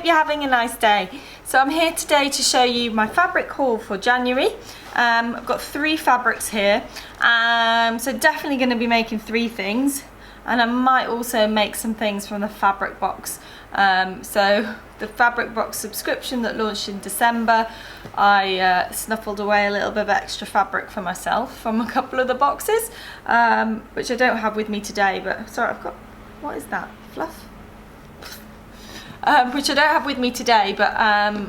you're having a nice day. So I'm here today to show you my fabric haul for January. I've got 3 fabrics here, so definitely going to be making 3 things, and I might also make some things from the fabric box. So the fabric box subscription that launched in December, I snuffled away a little bit of extra fabric for myself from a couple of the boxes, which I don't have with me today, but sorry, I've got, what is that, fluff? Which I don't have with me today, but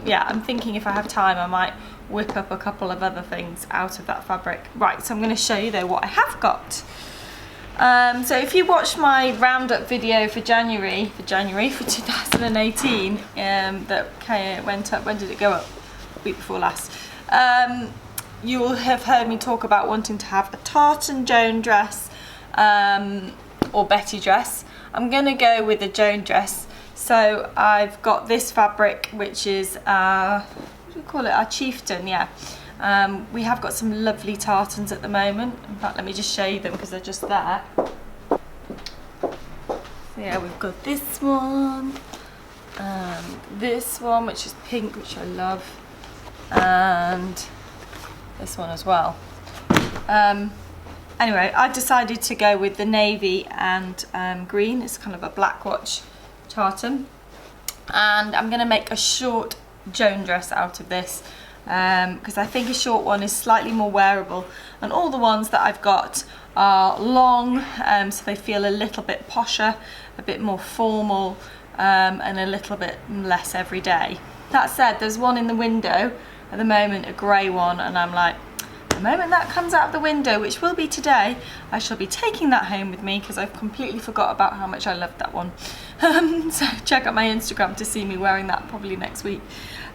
yeah, I'm thinking if I have time I might whip up a couple of other things out of that fabric. Right, so I'm going to show you though what I have got. So if you watched my roundup video for January for 2018, that went up, when did it go up? A week before last. You will have heard me talk about wanting to have a tartan Joan dress, or Betty dress. I'm going to go with a Joan dress. So I've got this fabric, which is, what do we call it? Our chieftain, yeah. We have got some lovely tartans at the moment. In fact, let me just show you them because they're just there. So yeah, we've got this one, which is pink, which I love, and this one as well. Anyway, I decided to go with the navy and green. It's kind of a black watch tartan, and I'm going to make a short Joan dress out of this because I think a short one is slightly more wearable, and all the ones that I've got are long, so they feel a little bit posher, a bit more formal, and a little bit less everyday. That said, there's one in the window at the moment, a grey one, and I'm like, the moment that comes out of the window, which will be today, I shall be taking that home with me because I've completely forgot about how much I loved that one. So check out my Instagram to see me wearing that probably next week.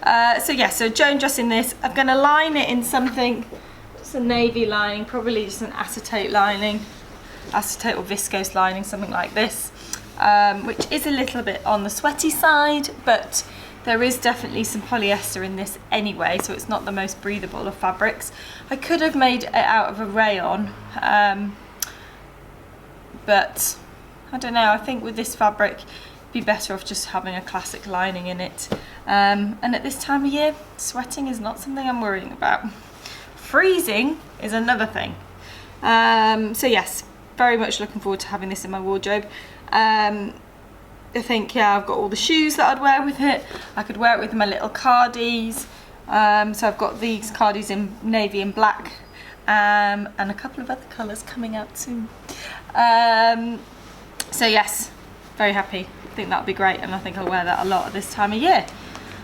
So yeah, so Joan dress in this. I'm going to line it in something, just a navy lining, probably just an acetate lining, acetate or viscose lining, something like this, which is a little bit on the sweaty side, but there is definitely some polyester in this anyway, so it's not the most breathable of fabrics. I could have made it out of a rayon, but I don't know, I think with this fabric it'd be better off just having a classic lining in it. And at this time of year, sweating is not something I'm worrying about. Freezing is another thing. So yes, very much looking forward to having this in my wardrobe. I think, yeah, I've got all the shoes that I'd wear with it. I could wear it with my little cardies. So I've got these cardies in navy and black, and a couple of other colours coming out soon. So yes, very happy. I think that'll be great, and I think I'll wear that a lot at this time of year.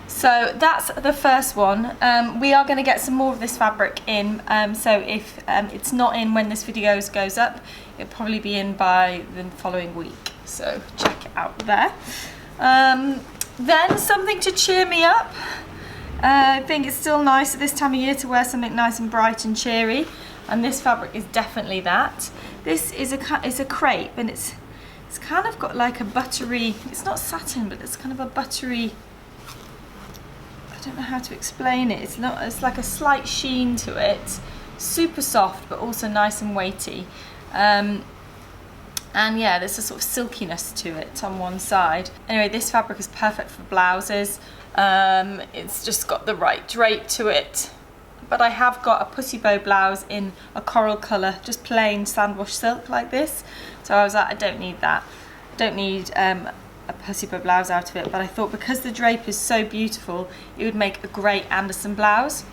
So that's the first one. We are going to get some more of this fabric in, so if it's not in when this video goes up, it'll probably be in by the following week. So check it out there. Then something to cheer me up. I think it's still nice at this time of year to wear something nice and bright and cheery, and this fabric is definitely that. This is a crepe, and it's kind of got like a buttery, it's not satin, but it's kind of a buttery, I don't know how to explain it. It's like a slight sheen to it, super soft but also nice and weighty. And yeah, there's a sort of silkiness to it on one side. Anyway, this fabric is perfect for blouses. It's just got the right drape to it. But I have got a pussy bow blouse in a coral colour, just plain sandwash silk like this. So I was like, I don't need that. I don't need a pussy bow blouse out of it. But I thought because the drape is so beautiful, it would make a great Anderson blouse.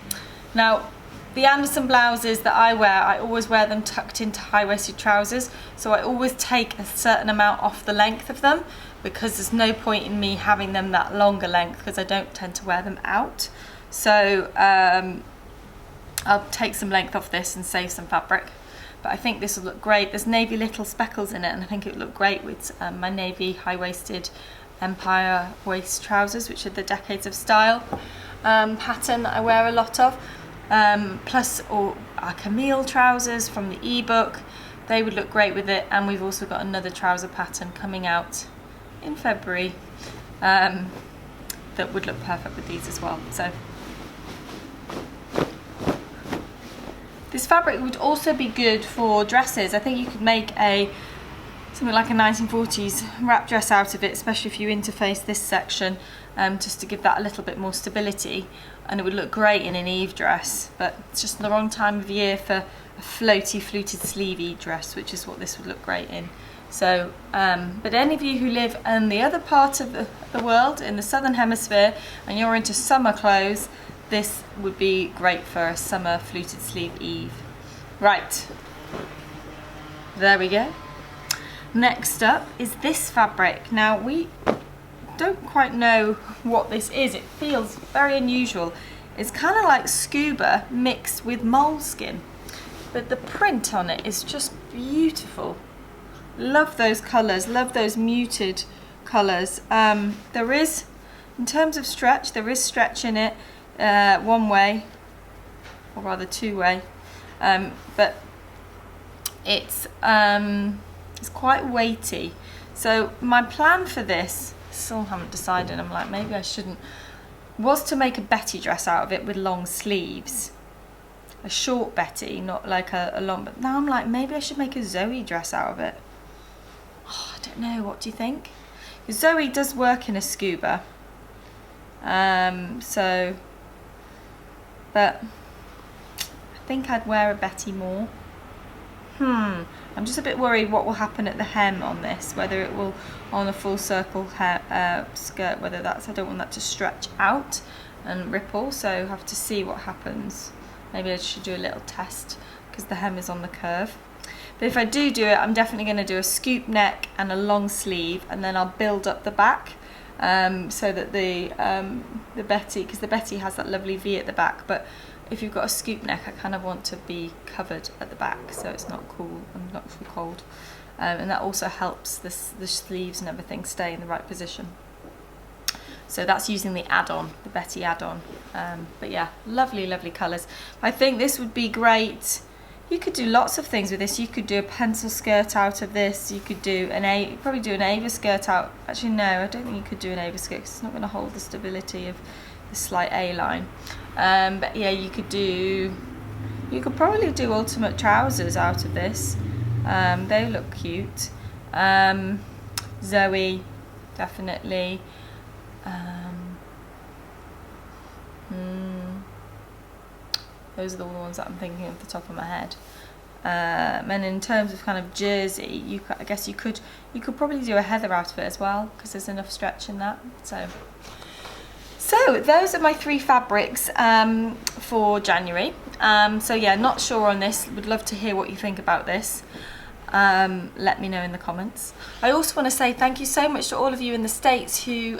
Now, the Anderson blouses that I wear, I always wear them tucked into high-waisted trousers, so I always take a certain amount off the length of them, because there's no point in me having them that longer length because I don't tend to wear them out. So I'll take some length off this and save some fabric. But I think this will look great. There's navy little speckles in it, and I think it would look great with my navy high-waisted Empire waist trousers, which are the Decades of Style pattern that I wear a lot of. Plus our Camille trousers from the ebook, they would look great with it, and we've also got another trouser pattern coming out in February that would look perfect with these as well. So this fabric would also be good for dresses. I think you could make a something like a 1940s wrap dress out of it, especially if you interface this section, just to give that a little bit more stability, and it would look great in an Eve dress, but it's just the wrong time of year for a floaty fluted sleeve Eve dress, which is what this would look great in. So, but any of you who live in the other part of the world, in the southern hemisphere, and you're into summer clothes, this would be great for a summer fluted sleeve Eve. Right, there we go. Next up is this fabric. Now, we don't quite know what this is. It feels very unusual. It's kind of like scuba mixed with moleskin, but the print on it is just beautiful. Love those colours, love those muted colours. There is, in terms of stretch, there is stretch in it, one way, or rather two way, but it's quite weighty. So my plan for this, still haven't decided, I'm like, maybe I shouldn't, was to make a Betty dress out of it with long sleeves. A short Betty, not like a long, but now I'm like, maybe I should make a Zoe dress out of it. Oh, I don't know, what do you think? Zoe does work in a scuba. So, but I think I'd wear a Betty more. I'm just a bit worried what will happen at the hem on this, whether it will, on a full circle skirt, whether that's, I don't want that to stretch out and ripple, so have to see what happens. Maybe I should do a little test, because the hem is on the curve. But if I do it, I'm definitely going to do a scoop neck and a long sleeve, and then I'll build up the back, so that the Betty, because the Betty has that lovely V at the back, but if you've got a scoop neck, I kind of want to be covered at the back, so it's not cool and not too cold, and that also helps the sleeves and everything stay in the right position. So that's using the add-on, the Betty add-on. But yeah, lovely, lovely colours. I think this would be great. You could do lots of things with this. You could do a pencil skirt out of this. You could do probably do an Ava skirt out. Actually, no, I don't think you could do an Ava skirt, because it's not going to hold the stability of the slight A-line. But yeah, you could probably do ultimate trousers out of this. They look cute. Zoe, definitely. Those are the ones that I'm thinking off the top of my head. And in terms of kind of jersey, I guess you could probably do a heather out of it as well, because there's enough stretch in that. So those are my 3 fabrics for January. So yeah, not sure on this. Would love to hear what you think about this. Let me know in the comments. I also want to say thank you so much to all of you in the States who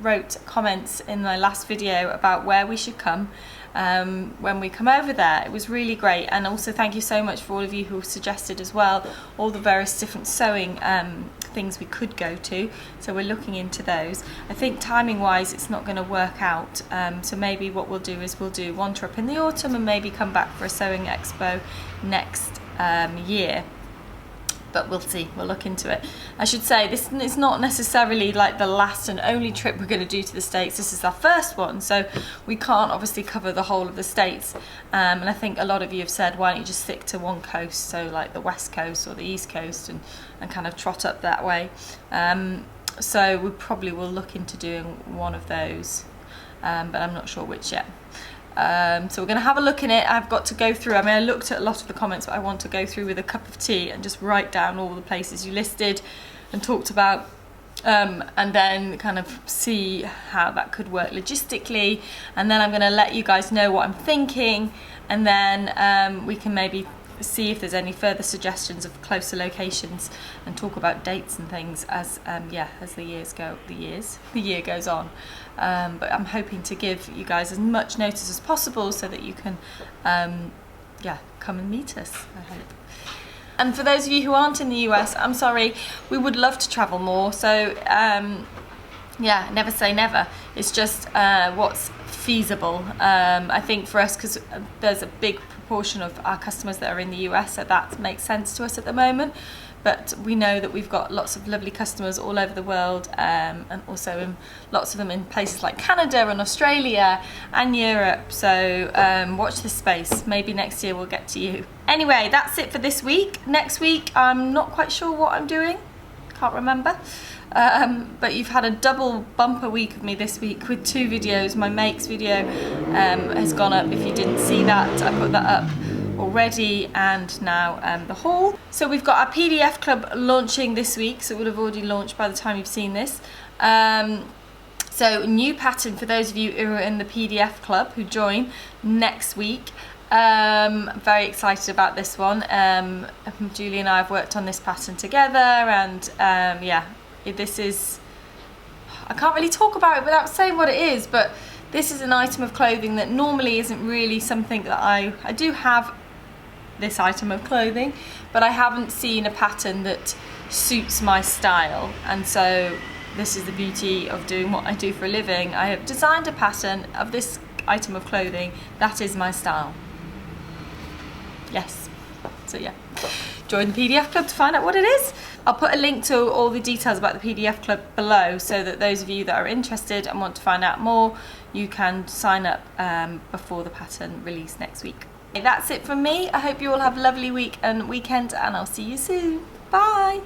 wrote comments in my last video about where we should come when we come over there. It was really great, and also thank you so much for all of you who suggested as well all the various different sewing things we could go to, so we're looking into those. I think timing wise it's not going to work out, so maybe what we'll do is we'll do one trip in the autumn and maybe come back for a sewing expo next year, but we'll see, we'll look into it. I should say this is not necessarily like the last and only trip we're going to do to the States. This is our first one, so we can't obviously cover the whole of the States, and I think a lot of you have said, why don't you just stick to one coast, so like the West Coast or the East Coast, and kind of trot up that way. So we probably will look into doing one of those, but I'm not sure which yet. So we're going to have a look in it. I've got to go through, I mean, I looked at a lot of the comments, but I want to go through with a cup of tea and just write down all the places you listed and talked about, and then kind of see how that could work logistically, and then I'm going to let you guys know what I'm thinking, and then we can maybe see if there's any further suggestions of closer locations and talk about dates and things as the year goes on. But I'm hoping to give you guys as much notice as possible so that you can come and meet us, I hope. And for those of you who aren't in the US, I'm sorry, we would love to travel more, so never say never. It's just what's feasible. I think for us, because there's a big proportion of our customers that are in the US, so that makes sense to us at the moment. But we know that we've got lots of lovely customers all over the world, and also lots of them in places like Canada and Australia and Europe. So watch this space. Maybe next year we'll get to you. Anyway, that's it for this week. Next week, I'm not quite sure what I'm doing. Can't remember. But you've had a double bumper week of me this week with 2 videos. My makes video has gone up. If you didn't see that, I put that up already, and now the haul. So we've got our PDF club launching this week, so it would have already launched by the time you've seen this. So new pattern for those of you who are in the PDF club who join next week. I'm very excited about this one. Julie and I have worked on this pattern together, and yeah, this is, I can't really talk about it without saying what it is, but this is an item of clothing that normally isn't really something that I do have this item of clothing, but I haven't seen a pattern that suits my style, and so this is the beauty of doing what I do for a living. I have designed a pattern of this item of clothing that is my style. Yes, so yeah, join the PDF club to find out what it is. I'll put a link to all the details about the PDF club below, so that those of you that are interested and want to find out more, you can sign up before the pattern release next week. That's it from me. I hope you all have a lovely week and weekend, and I'll see you soon. Bye.